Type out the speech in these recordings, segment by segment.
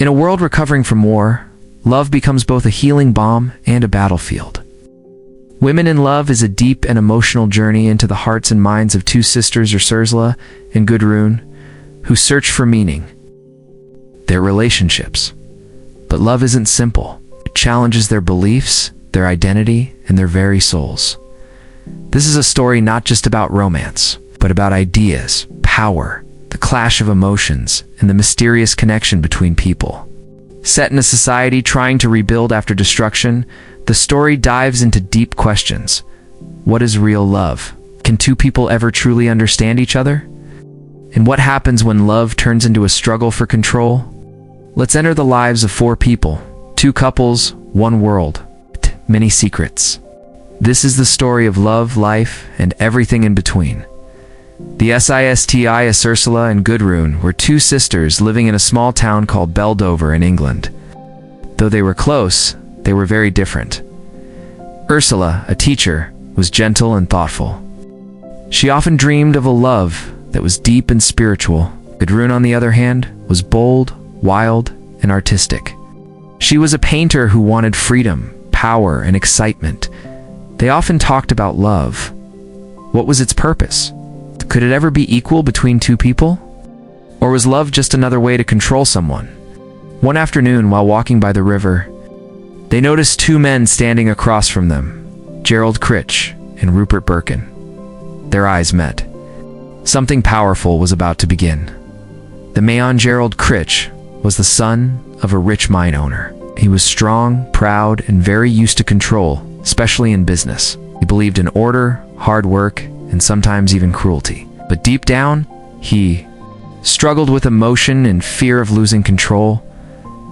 In a world recovering from war, love becomes both a healing balm and a battlefield. Women in Love is a deep and emotional journey into the hearts and minds of two sisters, Ursula and Gudrun, who search for meaning. Their relationships. But love isn't simple. It challenges their beliefs, their identity, and their very souls. This is a story not just about romance, but about ideas, power, the clash of emotions, and the mysterious connection between people. Set in a society trying to rebuild after destruction, the story dives into deep questions. What is real love? Can two people ever truly understand each other? And what happens when love turns into a struggle for control? Let's enter the lives of four people, two couples, one world, many secrets. This is the story of love, life, and everything in between. The SISTI Ursula and Gudrun were two sisters living in a small town called Beldover in England. Though they were close, they were very different. Ursula, a teacher, was gentle and thoughtful. She often dreamed of a love that was deep and spiritual. Gudrun, on the other hand, was bold, wild, and artistic. She was a painter who wanted freedom, power, and excitement. They often talked about love. What was its purpose? Could it ever be equal between two people? Or was love just another way to control someone? One afternoon, while walking by the river, they noticed two men standing across from them, Gerald Critch and Rupert Birkin. Their eyes met. Something powerful was about to begin. The man Gerald Critch was the son of a rich mine owner. He was strong, proud, and very used to control, especially in business. He believed in order, hard work, and sometimes even cruelty. But deep down, he struggled with emotion and fear of losing control.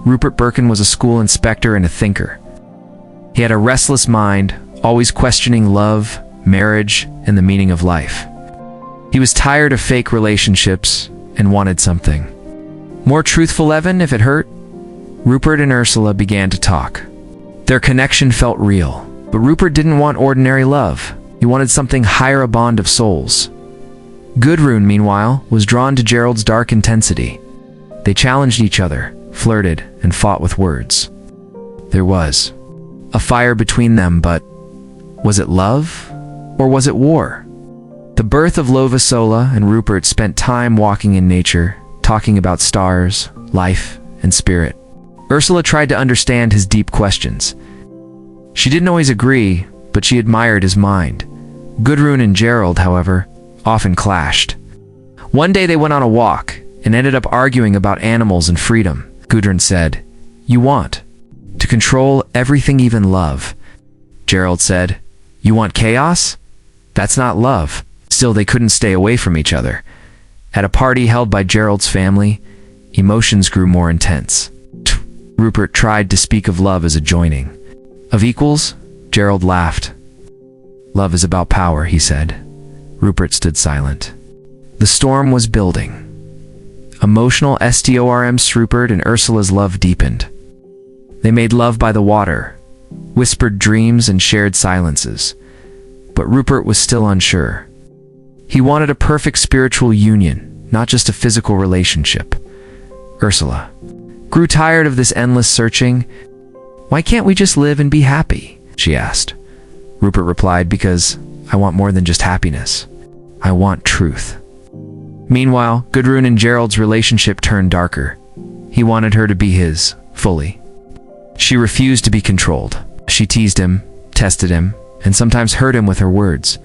Rupert Birkin was a school inspector and a thinker. He had a restless mind, always questioning love, marriage, and the meaning of life. He was tired of fake relationships and wanted something more truthful, even if it hurt. Rupert and Ursula began to talk. Their connection felt real, but Rupert didn't want ordinary love. He wanted something higher, a bond of souls. Gudrun, meanwhile, was drawn to Gerald's dark intensity. They challenged each other, flirted, and fought with words. There was a fire between them, but was it love or was it war? The birth of Lovasola and Rupert spent time walking in nature, talking about stars, life, and spirit. Ursula tried to understand his deep questions. She didn't always agree, but she admired his mind. Gudrun and Gerald, however, often clashed. One day they went on a walk and ended up arguing about animals and freedom. Gudrun said, "You want to control everything, even love." Gerald said, "You want chaos? That's not love." Still, they couldn't stay away from each other. At a party held by Gerald's family, emotions grew more intense. Rupert tried to speak of love as a joining. Of equals, Gerald laughed. "Love is about power," he said. Rupert stood silent. The storm was building. Emotional storms. Rupert and Ursula's love deepened. They made love by the water, whispered dreams and shared silences. But Rupert was still unsure. He wanted a perfect spiritual union, not just a physical relationship. Ursula grew tired of this endless searching. "Why can't we just live and be happy?" she asked. Rupert replied, "Because I want more than just happiness. I want truth." Meanwhile, Gudrun and Gerald's relationship turned darker. He wanted her to be his, fully. She refused to be controlled. She teased him, tested him, and sometimes hurt him with her words.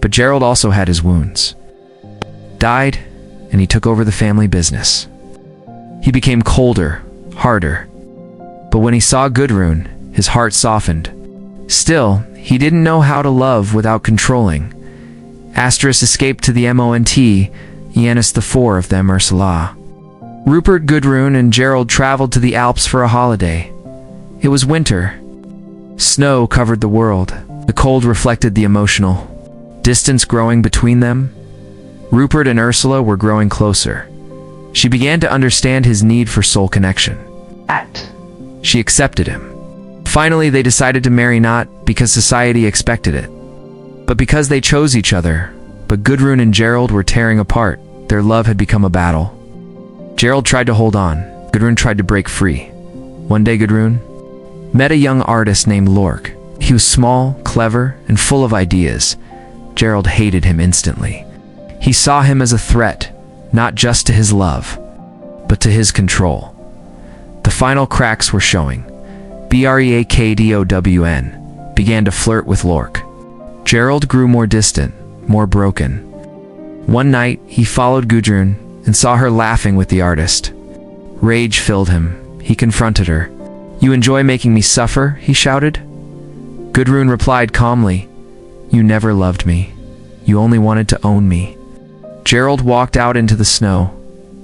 But Gerald also had his wounds. Died, and he took over the family business. He became colder, harder. But when he saw Gudrun, his heart softened. Still, he didn't know how to love without controlling. Asterisk escaped to the Mont, Ienis, the four of them, Ursula. Rupert, Gudrun, and Gerald traveled to the Alps for a holiday. It was winter. Snow covered the world. The cold reflected the emotional distance growing between them. Rupert and Ursula were growing closer. She began to understand his need for soul connection. She accepted him. Finally, they decided to marry, not because society expected it, but because they chose each other. But Gudrun and Gerald were tearing apart. Their love had become a battle. Gerald tried to hold on. Gudrun tried to break free. One day Gudrun met a young artist named Lork. He was small, clever, and full of ideas. Gerald hated him instantly. He saw him as a threat, not just to his love, but to his control. The final cracks were showing. Brekdown began to flirt with Lork. Gerald grew more distant, more broken. One night, he followed Gudrun and saw her laughing with the artist. Rage filled him. He confronted her. "You enjoy making me suffer?" he shouted. Gudrun replied calmly, "You never loved me. You only wanted to own me." Gerald walked out into the snow,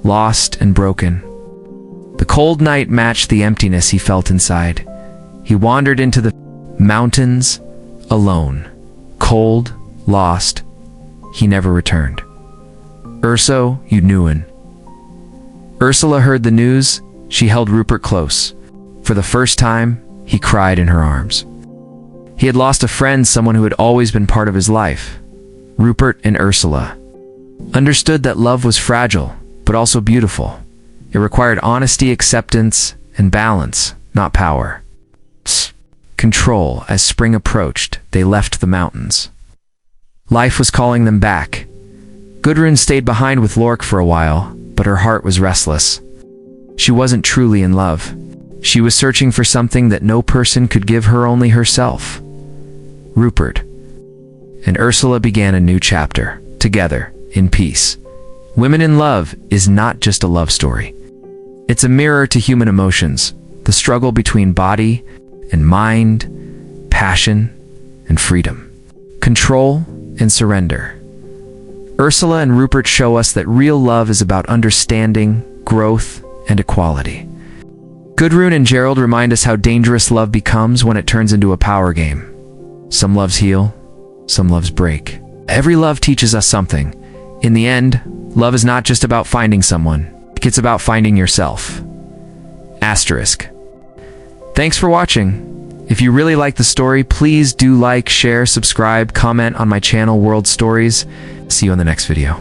lost and broken. The cold night matched the emptiness he felt inside. He wandered into the mountains, alone, cold, lost. He never returned. Urso, you knewen. Ursula heard the news. She held Rupert close. For the first time, he cried in her arms. He had lost a friend, someone who had always been part of his life. Rupert and Ursula understood that love was fragile, but also beautiful. It required honesty, acceptance, and balance, not power. Control. As spring approached, they left the mountains. Life was calling them back. Gudrun stayed behind with Lork for a while, but her heart was restless. She wasn't truly in love. She was searching for something that no person could give her, only herself. Rupert and Ursula began a new chapter, together, in peace. Women in Love is not just a love story. It's a mirror to human emotions, the struggle between body and mind, passion and freedom, control and surrender. Ursula and Rupert show us that real love is about understanding, growth, and equality. Gudrun and Gerald remind us how dangerous love becomes when it turns into a power game. Some loves heal, some loves break. Every love teaches us something. In the end, love is not just about finding someone. It's about finding yourself. Asterisk. Thanks for watching. If you really like the story, please do like, share, subscribe, comment on my channel World Stories. See you in the next video.